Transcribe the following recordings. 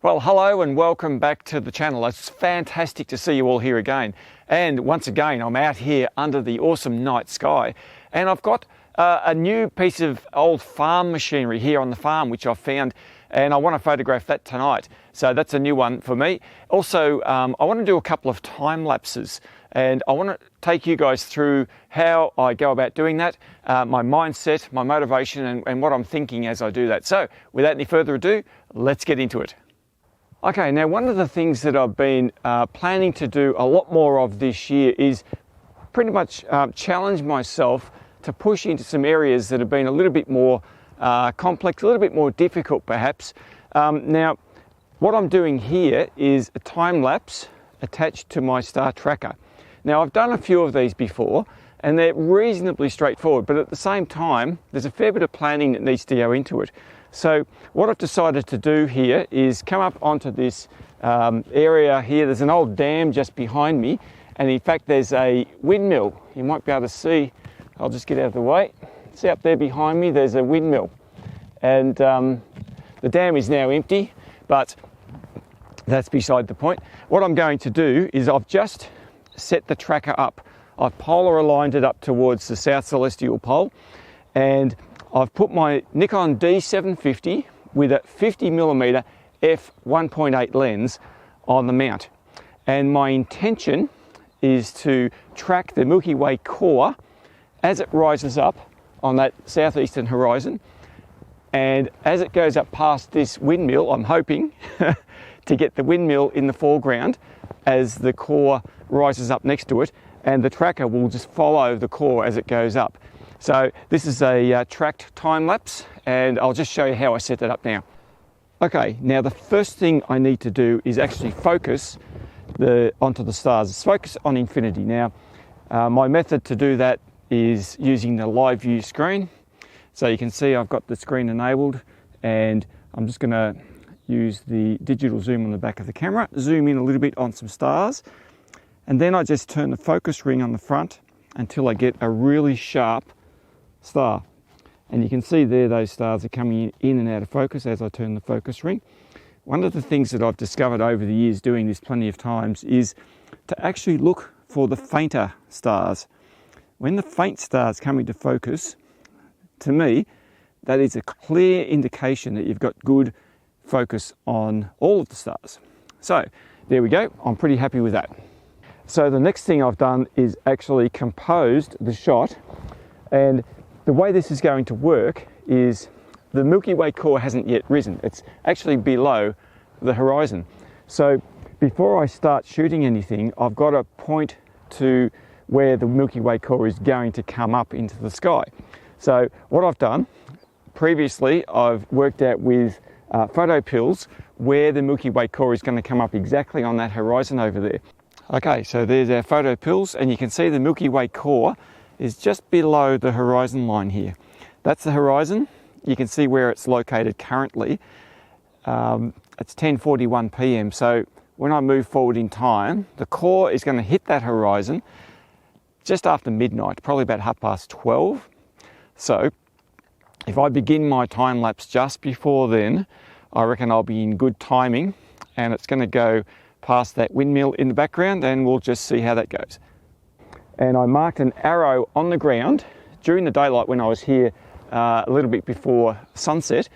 Well, hello and welcome back to the channel. It's fantastic to see you all here again. And once again, I'm out here under the awesome night sky. And I've got a new piece of old farm machinery here on the farm, which I've found, and I want to photograph that tonight. So that's a new one for me. Also, I want to do a couple of time lapses, and I want to take you guys through how I go about doing that, my mindset, my motivation, and what I'm thinking as I do that. So without any further ado, let's get into it. Okay, now one of the things that I've been planning to do a lot more of this year is pretty much challenge myself to push into some areas that have been a little bit more complex, a little bit more difficult perhaps. Now, what I'm doing here is a time lapse attached to my star tracker. Now, I've done a few of these before and they're reasonably straightforward, but at the same time, there's a fair bit of planning that needs to go into it. So what I've decided to do here is come up onto this area here. There's an old dam just behind me, and in fact there's a windmill. You might be able to see, I'll just get out of the way. See up there behind me, there's a windmill. And the dam is now empty, but that's beside the point. What I'm going to do is I've just set the tracker up. I've polar aligned it up towards the South Celestial Pole, and I've put my Nikon D750 with a 50mm f1.8 lens on the mount. And my intention is to track the Milky Way core as it rises up on that southeastern horizon. And as it goes up past this windmill, I'm hoping to get the windmill in the foreground as the core rises up next to it, and the tracker will just follow the core as it goes up. So this is a tracked time lapse, and I'll just show you how I set that up now. Okay, now the first thing I need to do is actually focus onto the stars. It's focus on infinity. Now, my method to do that is using the live view screen. So you can see I've got the screen enabled, and I'm just going to use the digital zoom on the back of the camera, zoom in a little bit on some stars, and then I just turn the focus ring on the front until I get a really sharp star. And you can see there those stars are coming in and out of focus as I turn the focus ring. One of the things that I've discovered over the years doing this plenty of times is to actually look for the fainter stars. When the faint stars come into focus, to me, that is a clear indication that you've got good focus on all of the stars. So there we go, I'm pretty happy with that. So the next thing I've done is actually composed the shot, and the way this is going to work is the Milky Way core hasn't yet risen. It's actually below the horizon. So before I start shooting anything, I've got to point to where the Milky Way core is going to come up into the sky. So what I've done, previously I've worked out with photo pills where the Milky Way core is going to come up exactly on that horizon over there. Okay, so there's our photo pills, and you can see the Milky Way core is just below the horizon line here. That's the horizon. You can see where it's located currently. It's 10:41 p.m. So when I move forward in time, the core is going to hit that horizon just after midnight, probably about 12:30. So if I begin my time lapse just before then, I reckon I'll be in good timing, and it's going to go past that windmill in the background, and we'll just see how that goes. And I marked an arrow on the ground during the daylight when I was here a little bit before sunset,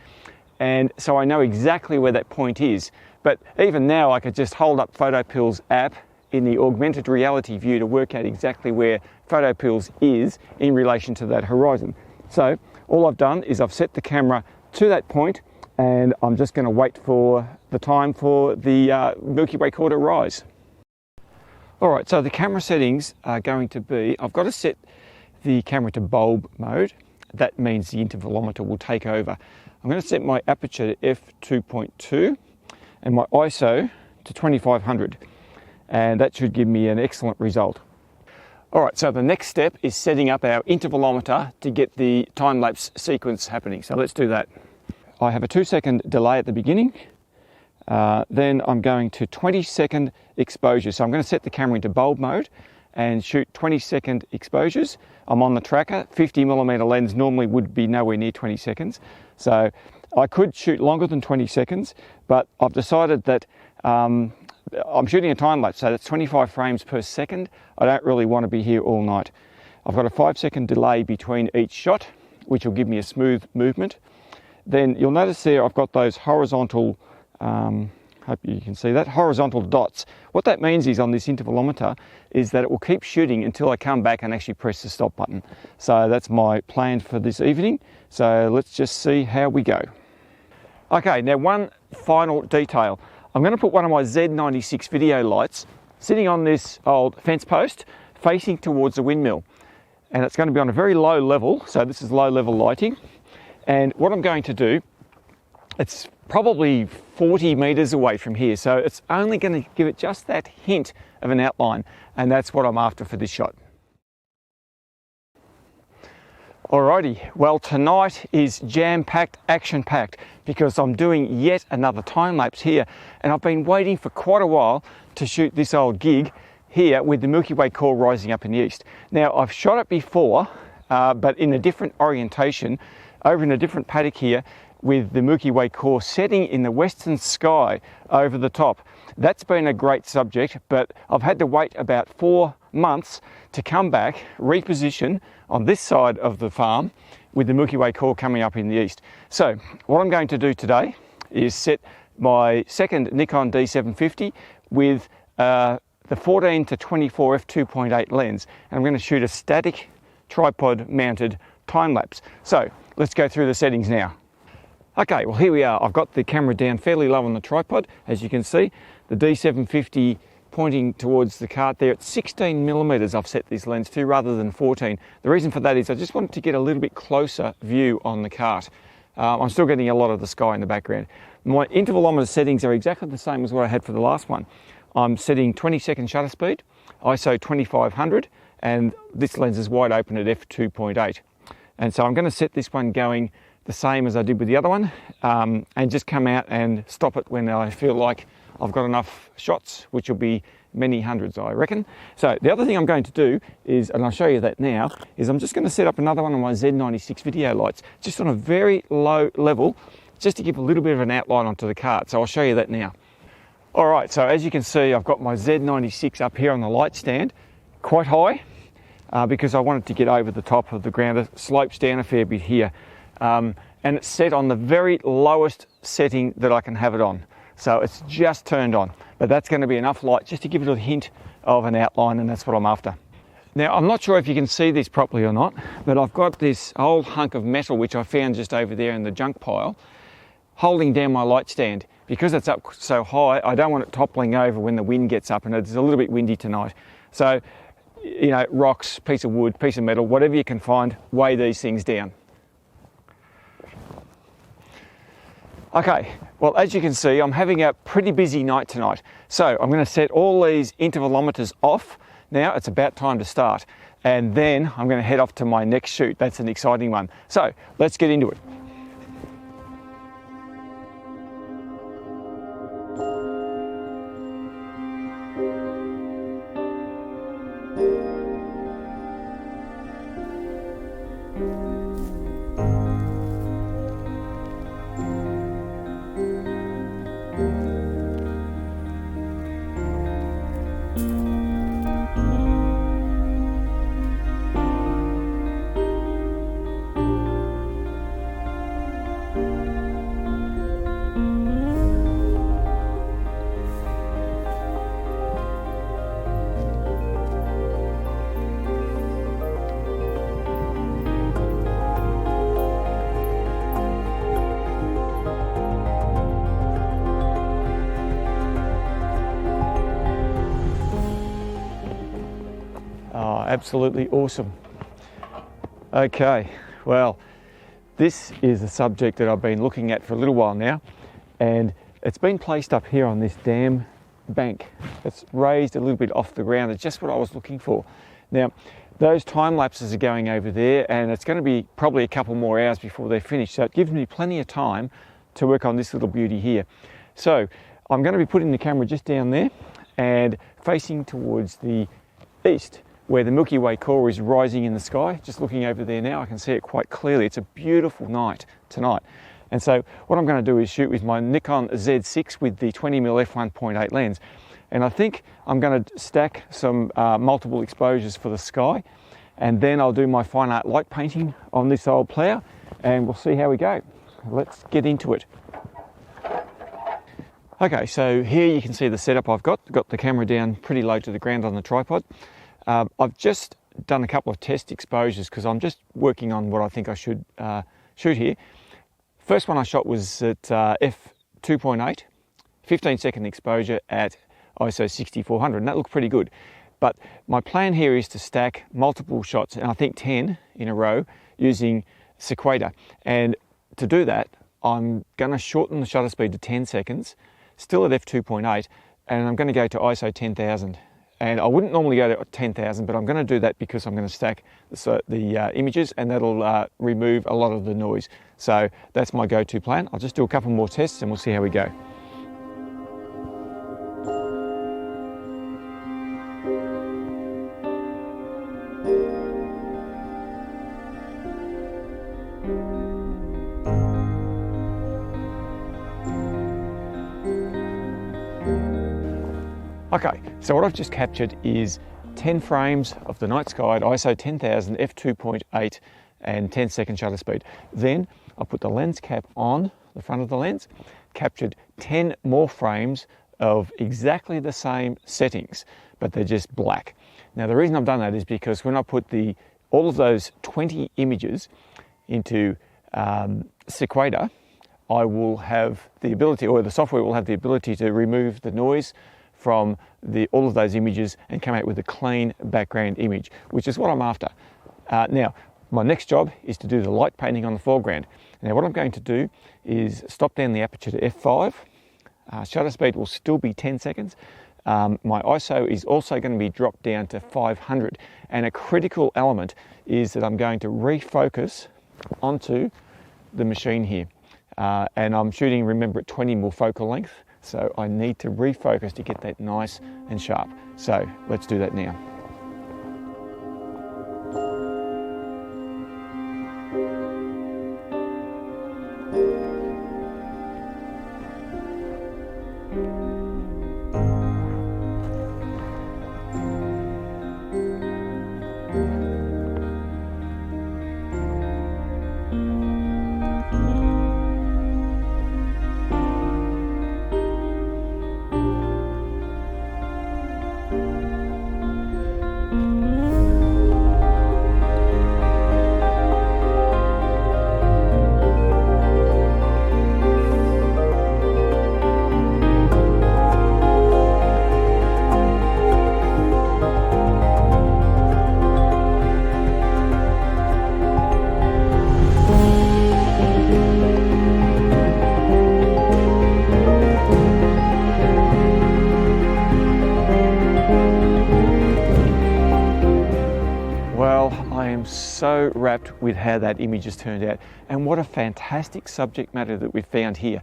and so I know exactly where that point is. But even now I could just hold up PhotoPills app in the augmented reality view to work out exactly where PhotoPills is in relation to that horizon. So all I've done is I've set the camera to that point, and I'm just going to wait for the time for the Milky Way core to rise. Alright, so the camera settings are going to be, I've got to set the camera to bulb mode. That means the intervalometer will take over. I'm going to set my aperture to f2.2 and my ISO to 2500, and that should give me an excellent result. Alright, so the next step is setting up our intervalometer to get the time-lapse sequence happening. So let's do that. I have a 2-second delay at the beginning. Then I'm going to 20-second exposure. So I'm going to set the camera into bulb mode and shoot 20-second exposures. I'm on the tracker. 50mm lens normally would be nowhere near 20 seconds. So I could shoot longer than 20 seconds, but I've decided that I'm shooting a time lapse, so that's 25 frames per second. I don't really want to be here all night. I've got a 5-second delay between each shot, which will give me a smooth movement. Then you'll notice there I've got those horizontal, hope you can see that, horizontal dots. What that means is on this intervalometer is that it will keep shooting until I come back and actually press the stop button. So that's my plan for this evening. So let's just see how we go. Okay, now one final detail. I'm going to put one of my Z6 video lights sitting on this old fence post facing towards the windmill. And it's going to be on a very low level, so this is low level lighting. And what I'm going to do, it's probably 40 meters away from here, so it's only going to give it just that hint of an outline, and that's what I'm after for this shot. Alrighty, well tonight is jam-packed, action-packed, because I'm doing yet another time-lapse here, and I've been waiting for quite a while to shoot this old gig here with the Milky Way core rising up in the east. Now, I've shot it before, but in a different orientation, over in a different paddock here, with the Milky Way core setting in the western sky over the top. That's been a great subject, but I've had to wait about 4 months to come back, reposition on this side of the farm with the Milky Way core coming up in the east. So what I'm going to do today is set my second Nikon D750 with the 14 to 24 f2.8 lens, and I'm going to shoot a static tripod mounted time lapse. So let's go through the settings now. Okay, well here we are. I've got the camera down fairly low on the tripod, as you can see. The D750 pointing towards the cart there at 16 millimeters I've set this lens to rather than 14. The reason for that is I just wanted to get a little bit closer view on the cart. I'm still getting a lot of the sky in the background. My intervalometer settings are exactly the same as what I had for the last one. I'm setting 20-second shutter speed, ISO 2500, and this lens is wide open at f2.8. And so I'm going to set this one going the same as I did with the other one, and just come out and stop it when I feel like I've got enough shots, which will be many hundreds, I reckon. So the other thing I'm going to do is, and I'll show you that now, is I'm just going to set up another one of my Z6 video lights, just on a very low level, just to give a little bit of an outline onto the cart. So I'll show you that now. All right, so as you can see, I've got my Z6 up here on the light stand, quite high, because I wanted to get over the top of the ground. It slopes down a fair bit here. And it's set on the very lowest setting that I can have it on. So it's just turned on, but that's going to be enough light just to give it a hint of an outline, and that's what I'm after. Now, I'm not sure if you can see this properly or not, but I've got this old hunk of metal, which I found just over there in the junk pile, holding down my light stand. Because it's up so high, I don't want it toppling over when the wind gets up, and it's a little bit windy tonight. So, you know, rocks, piece of wood, piece of metal, whatever you can find, weigh these things down. Okay, well, as you can see, I'm having a pretty busy night tonight. So I'm going to set all these intervalometers off. Now it's about time to start. And then I'm going to head off to my next shoot. That's an exciting one. So let's get into it. Absolutely awesome. Okay, well, this is a subject that I've been looking at for a little while now, and it's been placed up here on this dam bank. It's raised a little bit off the ground. It's just what I was looking for. Now, those time lapses are going over there, and it's going to be probably a couple more hours before they're finished, so it gives me plenty of time to work on this little beauty here. So I'm going to be putting the camera just down there and facing towards the east, where the Milky Way core is rising in the sky. Just looking over there now, I can see it quite clearly. It's a beautiful night tonight. And so what I'm going to do is shoot with my Nikon Z6 with the 20mm f1.8 lens. And I think I'm going to stack some multiple exposures for the sky, and then I'll do my fine art light painting on this old plough, and we'll see how we go. Let's get into it. Okay, so here you can see the setup I've got the camera down pretty low to the ground on the tripod. I've just done a couple of test exposures because I'm just working on what I think I should shoot here. First one I shot was at f2.8, 15-second exposure at ISO 6400, and that looked pretty good. But my plan here is to stack multiple shots, and I think 10 in a row, using sequator. And to do that, I'm going to shorten the shutter speed to 10 seconds, still at f2.8, and I'm going to go to ISO 10,000. And I wouldn't normally go to 10,000, but I'm going to do that because I'm going to stack the images, and that'll remove a lot of the noise. So that's my go-to plan. I'll just do a couple more tests and we'll see how we go. Okay, so what I've just captured is 10 frames of the night sky at ISO 10,000, f2.8 and 10-second shutter speed. Then I put the lens cap on the front of the lens, captured 10 more frames of exactly the same settings, but they're just black. Now the reason I've done that is because when I put all of those 20 images into sequator, I will have the ability, or the software will have the ability to remove the noise from all of those images and come out with a clean background image, which is what I'm after. Now, my next job is to do the light painting on the foreground. Now, what I'm going to do is stop down the aperture to f5. Shutter speed will still be 10 seconds. My ISO is also going to be dropped down to 500. And a critical element is that I'm going to refocus onto the machine here. And I'm shooting, remember, at 20mm focal length. So I need to refocus to get that nice and sharp. So let's do that now. So wrapped with how that image has turned out, and what a fantastic subject matter that we've found here.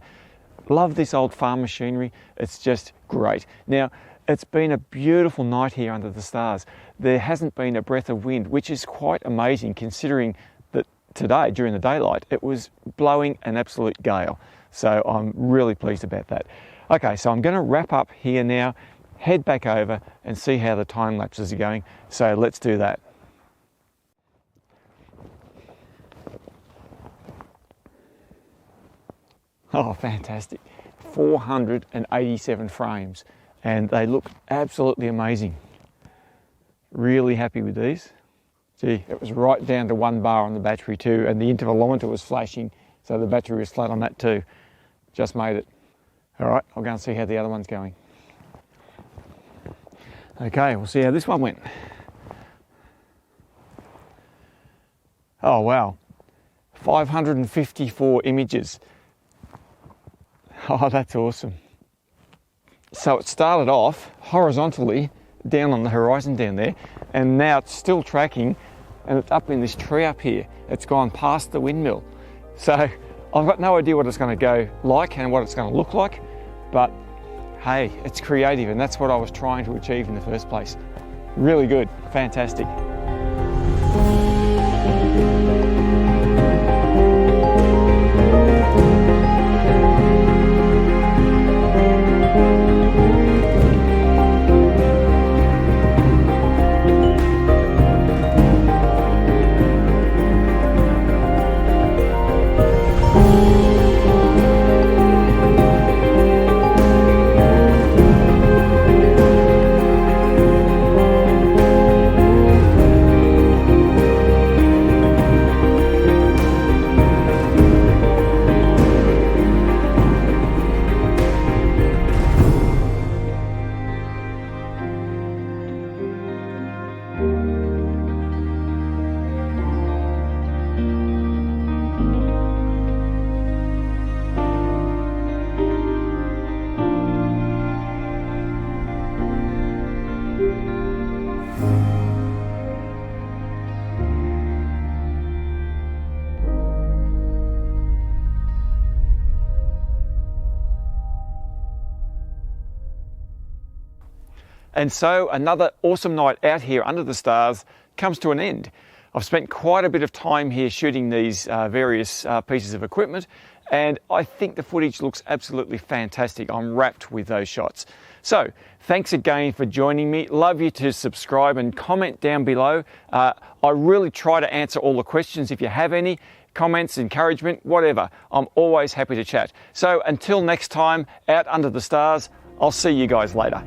Love this old farm machinery, it's just great. Now, it's been a beautiful night here under the stars. There hasn't been a breath of wind, which is quite amazing considering that today, during the daylight, it was blowing an absolute gale. So I'm really pleased about that. Okay, so I'm going to wrap up here now, head back over and see how the time lapses are going. So let's do that. Oh, fantastic. 487 frames, and they look absolutely amazing. Really happy with these. Gee, it was right down to 1 bar on the battery too, and the intervalometer was flashing, so the battery was flat on that too. Just made it. All right, I'll go and see how the other one's going. Okay, we'll see how this one went. Oh wow, 554 images. Oh, that's awesome. So it started off horizontally down on the horizon down there, and now it's still tracking, and it's up in this tree up here. It's gone past the windmill. So I've got no idea what it's going to go like and what it's going to look like, but hey, it's creative, and that's what I was trying to achieve in the first place. Really good, fantastic. And so another awesome night out here under the stars comes to an end. I've spent quite a bit of time here shooting these various pieces of equipment, and I think the footage looks absolutely fantastic. I'm wrapped with those shots. So thanks again for joining me. Love you to subscribe and comment down below. I really try to answer all the questions. If you have any comments, encouragement, whatever, I'm always happy to chat. So until next time, out under the stars, I'll see you guys later.